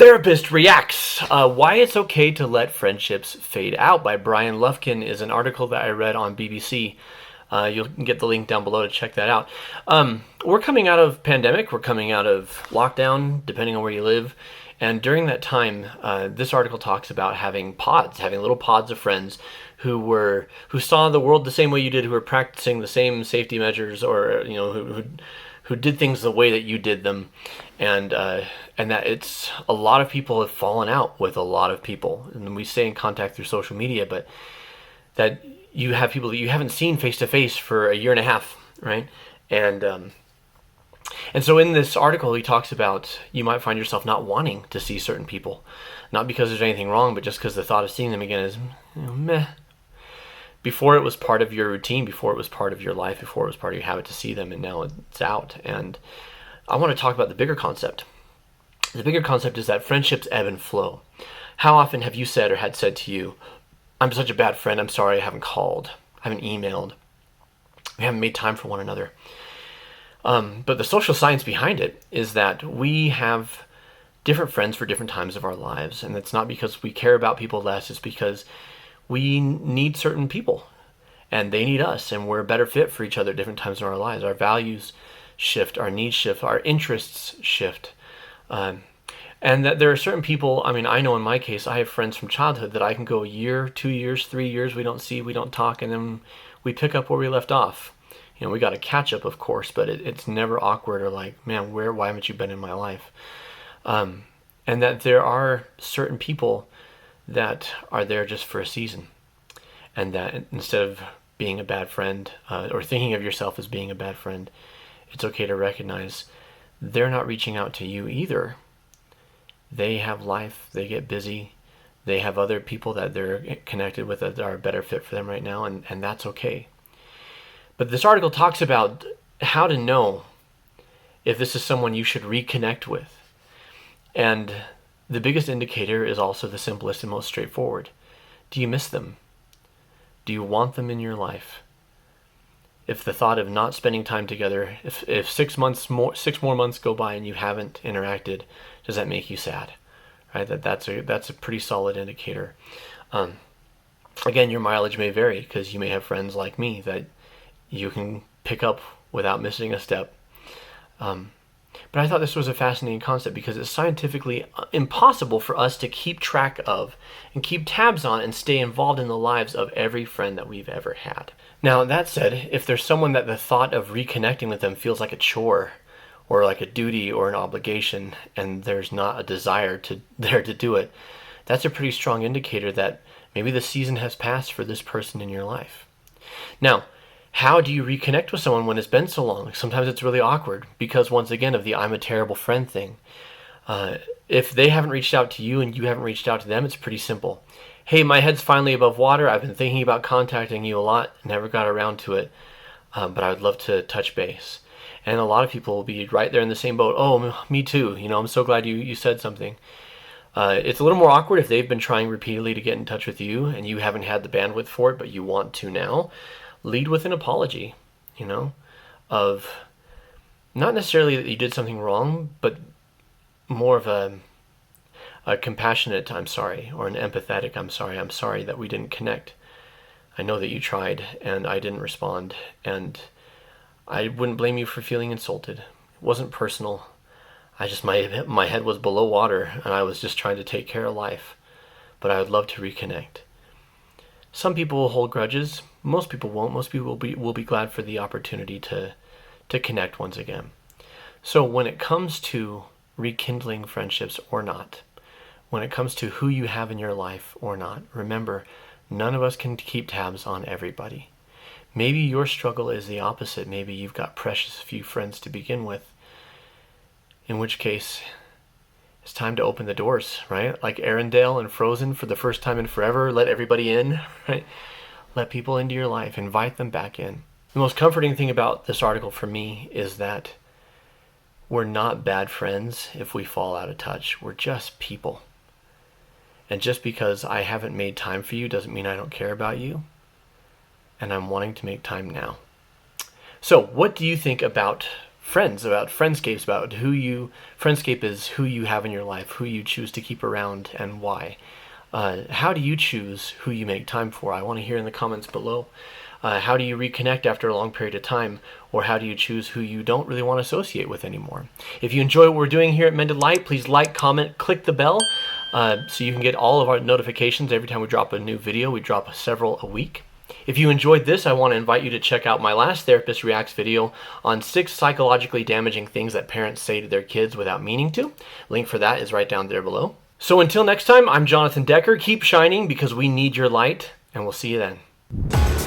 Therapist reacts. Why it's okay to let friendships fade out by Bryan Lufkin is an article that I read on BBC. You'll get the link down below to check that out. We're coming out of pandemic. We're coming out of lockdown, depending on where you live. And during that time, this article talks about having little pods of friends who saw the world the same way you did, who were practicing the same safety measures, or who did things the way that you did them, and that it's a lot of people have fallen out with a lot of people, and we stay in contact through social media, but that you have people that you haven't seen face to face for a year and a half, right? And so in this article, he talks about you might find yourself not wanting to see certain people, not because there's anything wrong, but just because the thought of seeing them again is meh. Before it was part of your routine, before it was part of your life, before it was part of your habit to see them, and now it's out. And I want to talk about the bigger concept. The bigger concept is that friendships ebb and flow. How often have you said or had said to you, I'm such a bad friend, I'm sorry I haven't called, I haven't emailed, we haven't made time for one another. But the social science behind it is that we have different friends for different times of our lives. And it's not because we care about people less, it's because we need certain people and they need us, and we're a better fit for each other at different times in our lives. Our values shift, our needs shift, our interests shift. And that there are certain people, I know in my case, I have friends from childhood that I can go a year, 2 years, 3 years, we don't see, we don't talk, and then we pick up where we left off. We got to catch up, of course, but it's never awkward or like, man, why haven't you been in my life? And that there are certain people that are there just for a season, and that instead of being a bad friend or thinking of yourself as being a bad friend, it's okay to recognize they're not reaching out to you either. They have life, they get busy, they have other people that they're connected with that are a better fit for them right now, and that's okay. But this article talks about how to know if this is someone you should reconnect with. And the biggest indicator is also the simplest and most straightforward. Do you miss them? Do you want them in your life? If the thought of not spending time together, if 6 more months go by and you haven't interacted, does that make you sad? Right? That's a pretty solid indicator. Again, your mileage may vary because you may have friends like me that you can pick up without missing a step. But I thought this was a fascinating concept because it's scientifically impossible for us to keep track of and keep tabs on and stay involved in the lives of every friend that we've ever had. Now, that said, if there's someone that the thought of reconnecting with them feels like a chore or like a duty or an obligation, and there's not a desire there to do it, that's a pretty strong indicator that maybe the season has passed for this person in your life. Now, how do you reconnect with someone when it's been so long? Sometimes it's really awkward because, once again, of the I'm a terrible friend thing. If they haven't reached out to you and you haven't reached out to them, it's pretty simple. Hey, my head's finally above water. I've been thinking about contacting you a lot. Never got around to it, but I would love to touch base. And a lot of people will be right there in the same boat. Oh, me too. I'm so glad you said something. It's a little more awkward if they've been trying repeatedly to get in touch with you and you haven't had the bandwidth for it, but you want to now. Lead with an apology, of not necessarily that you did something wrong, but more of a compassionate I'm sorry, or an empathetic I'm sorry that we didn't connect. I know that you tried and I didn't respond, and I wouldn't blame you for feeling insulted. It wasn't personal. My head was below water and I was just trying to take care of life, but I would love to reconnect. Some people will hold grudges. Most people won't. Most people will be glad for the opportunity to connect once again. So when it comes to rekindling friendships or not, when it comes to who you have in your life or not, remember, none of us can keep tabs on everybody. Maybe your struggle is the opposite. Maybe you've got precious few friends to begin with, in which case it's time to open the doors, right? Like Arendelle and Frozen, for the first time in forever, let everybody in, right? Let people into your life, invite them back in. The most comforting thing about this article for me is that we're not bad friends if we fall out of touch. We're just people. And just because I haven't made time for you doesn't mean I don't care about you. And I'm wanting to make time now. So what do you think about friends, about friendscapes, about friendscape is who you have in your life, who you choose to keep around, and why. How do you choose who you make time for? I want to hear in the comments below. How do you reconnect after a long period of time? Or how do you choose who you don't really want to associate with anymore? If you enjoy what we're doing here at Mended Light, please like, comment, click the bell so you can get all of our notifications every time we drop a new video. We drop several a week. If you enjoyed this, I want to invite you to check out my last Therapist Reacts video on 6 psychologically damaging things that parents say to their kids without meaning to. Link for that is right down there below. So until next time, I'm Jonathan Decker. Keep shining because we need your light, and we'll see you then.